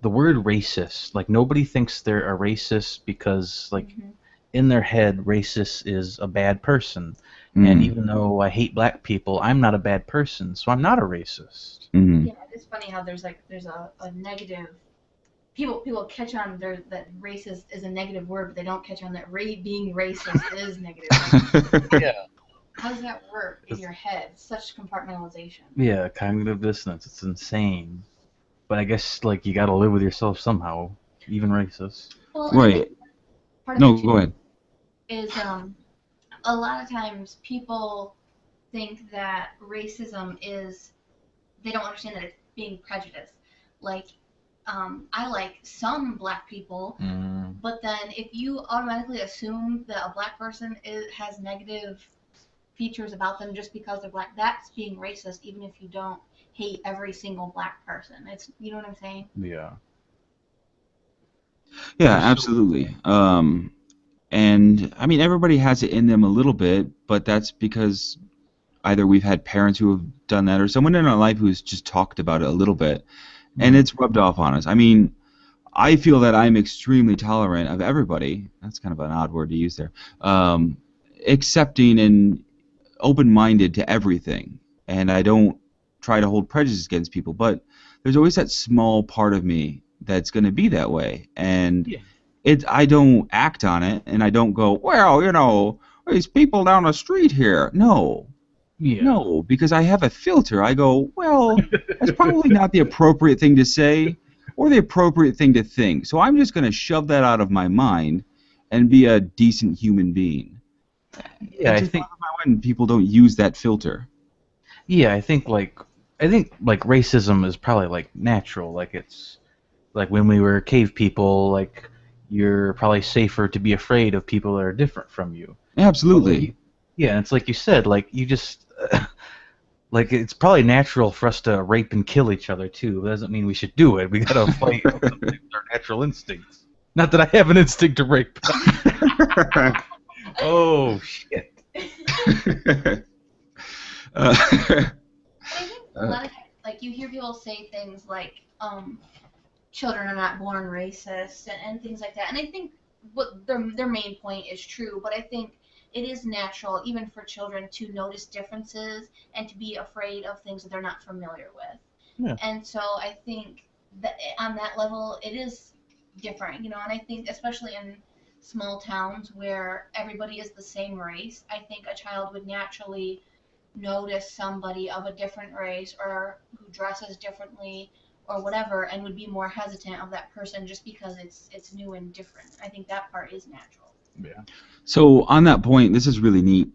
the word racist, like nobody thinks they're a racist because like Hmm. in their head racist is a bad person. And Mm, even though I hate black people, I'm not a bad person, so I'm not a racist. mm, Yeah, it's funny how there's a negative. People catch on there that racist is a negative word, but they don't catch on that being racist is negative. Like, Yeah. how does that work in It's, your head? Such compartmentalization. yeah, cognitive dissonance. It's insane. But I guess like you gotta live with yourself somehow, even racist. Well, and I think right. part of it No, too go ahead. is a lot of times people think that racism is they don't understand that it's being prejudiced. Like, I like some black people, Mm, but then if you automatically assume that a black person has negative features about them just because they're black, that's being racist, even if you don't hate every single black person. It's you know what I'm saying? yeah. Yeah, Just so absolutely. And I mean, everybody has it in them a little bit, but that's because either we've had parents who have done that or someone in our life who's just talked about it a little bit, and mm, it's rubbed off on us. I mean, I feel that I'm extremely tolerant of everybody. That's kind of an odd word to use there. Um, Accepting and open-minded to everything, and I don't try to hold prejudice against people. But there's always that small part of me that's going to be that way, and yeah. I don't act on it, and I don't go, well, these people down the street here. No, Yeah. no, because I have a filter. I go, well, that's probably not the appropriate thing to say or the appropriate thing to think. So I'm just going to shove that out of my mind and be a decent human being. Yeah, It just bothers my mind when people don't use that filter. I think like racism is probably like natural. Like it's like when we were cave people, like you're probably safer to be afraid of people that are different from you. But like Absolutely. yeah, and it's like you said, like you just like it's probably natural for us to rape and kill each other too. It doesn't mean we should do it. We gotta fight sometimes our natural instincts. Not that I have an instinct to rape. Oh shit. uh, But I think a lot of times, like you hear people say things like, children are not born racist and things like that. And I think what their main point is true, but I think it is natural even for children to notice differences and to be afraid of things that they're not familiar with. Yeah. And so I think that on that level it is different, and I think especially in small towns where everybody is the same race, I think a child would naturally notice somebody of a different race or who dresses differently or whatever and would be more hesitant of that person just because it's new and different. I think that part is natural. Yeah. So on that point, this is really neat.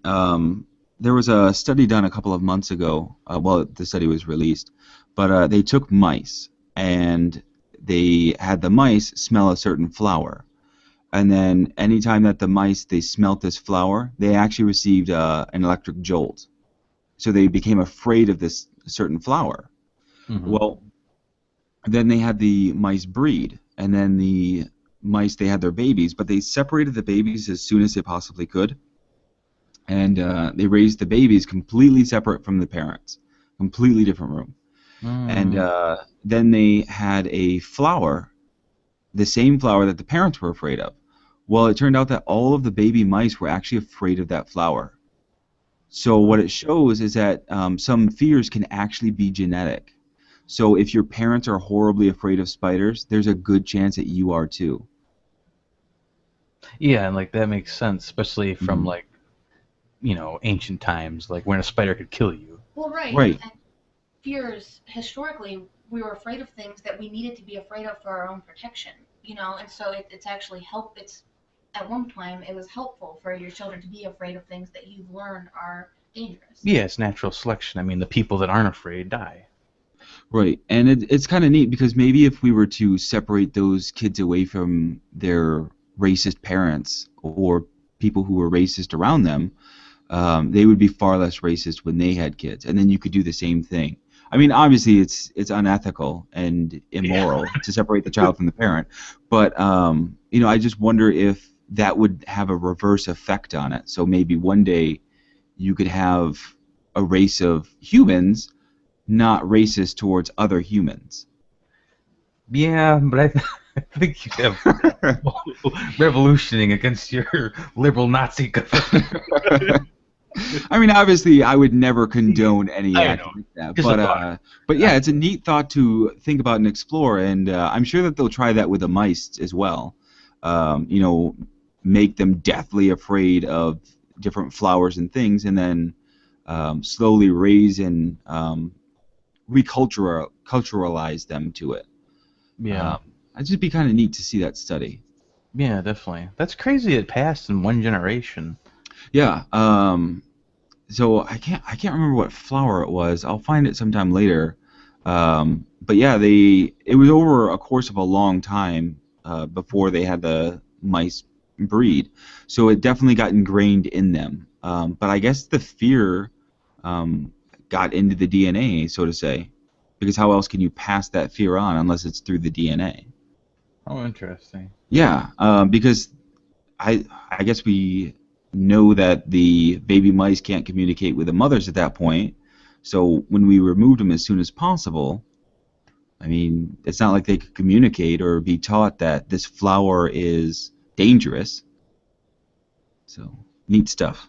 There was a study done a couple of months ago. Well, the study was released, but they took mice and they had the mice smell a certain flower, and then anytime that the mice they smelt this flower, they actually received an electric jolt. So they became afraid of this certain flower. Hmm. Well, then they had the mice breed, and then the mice they had their babies, but they separated the babies as soon as they possibly could, and they raised the babies completely separate from the parents, completely different room. And Mm. then they had a flower, the same flower that the parents were afraid of. Well, it turned out that all of the baby mice were actually afraid of that flower. So what it shows is that some fears can actually be genetic. So if your parents are horribly afraid of spiders, there's a good chance that you are too. Yeah, and like that makes sense, especially from Mhm. like ancient times, like when a spider could kill you. Well, right, and, Right. and fears historically we were afraid of things that we needed to be afraid of for our own protection, and so it's actually it's at one time it was helpful for your children to be afraid of things that you've learned are dangerous. Yeah, it's natural selection. I mean, the people that aren't afraid die. Right. And it's kind of neat because maybe if we were to separate those kids away from their racist parents or people who were racist around them, they would be far less racist when they had kids. And then you could do the same thing. I mean, obviously, it's unethical and Yeah. immoral to separate the child from the parent, but I just wonder if that would have a reverse effect on it. So maybe one day you could have a race of humans not racist towards other humans. Yeah, but I think you have revolutioning against your liberal Nazi government. I mean, obviously, I would never condone any I act know. like that, Just a thought. but yeah, it's a neat thought to think about and explore, and I'm sure that they'll try that with the mice as well. You know, make them deathly afraid of different flowers and things, and then slowly raise and culturalize them to it. Yeah. Um, It'd just be kind of neat to see that study. Yeah, definitely. That's crazy. It passed in one generation. Yeah. So I can't remember what flower it was. I'll find it sometime later. But yeah, it was over a course of a long time before they had the mice breed. So it definitely got ingrained in them. But I guess the fear um, got into the DNA, so to say, because how else can you pass that fear on unless it's through the DNA? Oh, interesting. Yeah, because I guess we know that the baby mice can't communicate with the mothers at that point. So when we removed them as soon as possible, I mean, it's not like they could communicate or be taught that this flower is dangerous. So neat stuff.